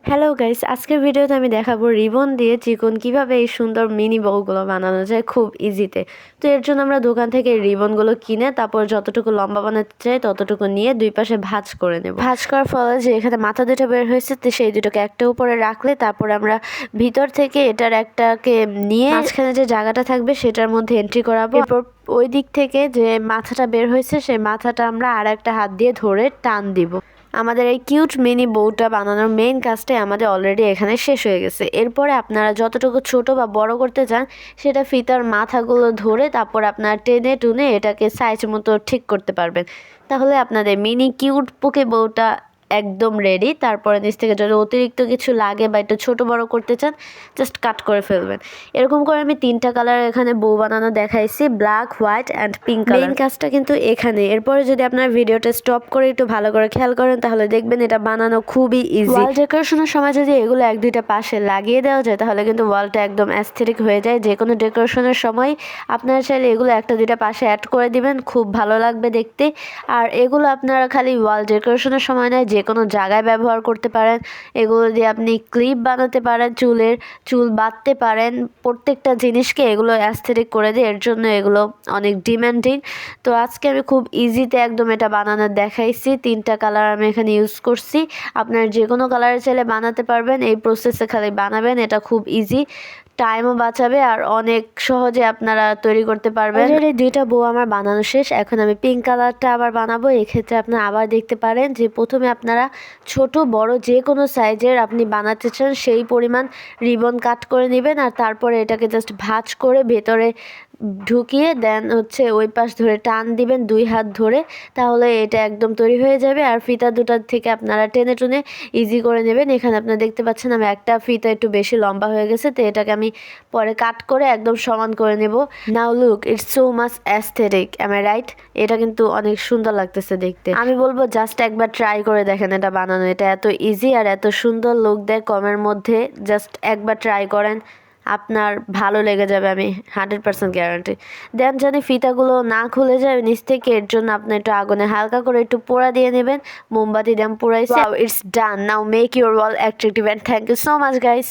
Hello guys, আজকের ভিডিওতে আমি দেখাবো রিবন দিয়ে চিকন কিভাবে এই সুন্দর মিনি বউগুলো বানানো যায় খুব ইজিতে। তো এর জন্য আমরা দোকান থেকে রিবনগুলো কিনে তারপর যতটুকু লম্বা বানাতে চাই ততটুকু নিয়ে দুই পাশে ভাঁজ করে নেব। ভাঁজ করার ফলে যে এখানে মাথা দুটো বের হয়েছে তো সেই দুটোকে একটা উপরে রাখলে তারপর আমরা ভিতর থেকে এটার একটাকে নিয়ে মাঝখানে যে জায়গাটা থাকবে সেটার মধ্যে এন্ট্রি করাবো। এরপর ওই দিক থেকে যে মাথাটা বের হয়েছে সেই মাথাটা আমরা আর একটা হাত দিয়ে ধরে টান দিব। আমাদের এই কিউট মিনি বউটা বানানোর মেইন কাজটাই আমাদের অলরেডি এখানে শেষ হয়ে গেছে। এরপরে আপনারা যতটুকু ছোট বা বড় করতে চান সেটা ফিতার মাথাগুলো ধরে তারপর আপনারা টেনে টুনে এটাকে সাইজ মতো ঠিক করতে পারবেন। তাহলে আপনাদের মিনি কিউট পুকে বউটা একদম রেডি। তারপরে নিচ থেকে যদি অতিরিক্ত কিছু লাগে বা একটু ছোট বড় করতে চান জাস্ট কাট করে ফেলবেন। এরকম করে আমি 3টা কালার এখানে বউ বানানো দেখাইছি, black, white and pink colour. Main কাজটা কিন্তু এখানে। এরপরে যদি আপনার ভিডিওটা স্টপ করে একটু ভালো করে খেয়াল করেন তাহলে দেখবেন এটা বানানো খুবই ইজি। ওয়াল ডেকোরেশনের সময় যদি এগুলো 1-2টা পাশে লাগিয়ে দেওয়া যায় তাহলে কিন্তু ওয়ালটা একদম অ্যাস্থেটিক হয়ে যায়। যে কোনো ডেকোরেশনের সময় আপনারা চাইলে এগুলো 1-2টা পাশে অ্যাড করে দিবেন, খুব ভালো লাগবে দেখতে। আর এগুলো আপনারা খালি ওয়াল ডেকোরেশনের সময় নয়, যে কোনো জায়গায় ব্যবহার করতে পারেন। এগুলো দিয়ে আপনি ক্লিপ বানাতে পারেন, চুল বাঁধতে পারেন। প্রত্যেকটা জিনিসকে এগুলো অ্যাস্থেটিক করে দেয়, এর জন্য এগুলো অনেক ডিমান্ডিং। তো আজকে আমি খুব ইজিতে একদম এটা বানানো দেখাইছি। 3টা কালার আমি এখানে ইউজ করছি। আপনার যে কোনো কালারে চাইলে বানাতে পারবেন। এই প্রসেসে খালি বানাবেন, এটা খুব ইজি, টাইমও বাঁচাবে আর অনেক সহজে আপনারা তৈরি করতে পারবেন। এই 2টা বউ আমার বানানো শেষ। এখন আমি পিঙ্ক কালারটা আবার বানাবো। এক্ষেত্রে আপনারা আবার দেখতে পারেন যে প্রথমে আপনারা ছোট বড় যে কোনো সাইজের আপনি বানাতে চান সেই পরিমাণ রিবন কাট করে নেবেন আর তারপরে এটাকে জাস্ট ভাঁজ করে ভেতরে ঢুকিয়ে দেন ওই পাশ ধরে টান দিবেন 2 হাত ধরে, তাহলে এটা একদম তৈরি হয়ে যাবে। আর ফিতা দুটার থেকে আপনারা টেনে টুনে ইজি করে নেবেন। এখানে আপনারা দেখতে পাচ্ছেন আমি একটা ফিতা একটু বেশি লম্বা হয়ে গেছে, তো এটাকে আমি পরে কাট করে একদম সমান করে নেব। Now look, it's so much aesthetic, am I right? এটা কিন্তু অনেক সুন্দর লাগতেছে দেখতে। আমি বলবো জাস্ট একবার ট্রাই করে দেখেন এটা বানানো। এটা এত ইজি আর এত সুন্দর লুক দেয় কমের মধ্যে। জাস্ট একবার ট্রাই করেন, আপনার ভালো লেগে যাবে, আমি 100% গ্যারান্টি। দেন জানি ফিতাগুলো না খুলে যায় নিচ থেকে, এর জন্য আপনি একটু আগুনে হালকা করে একটু পোড়া দিয়ে নেবেন। মোমবাতি দিয়ে পোড়াইছি। It's done. Now make your wall attractive and thank you so much guys.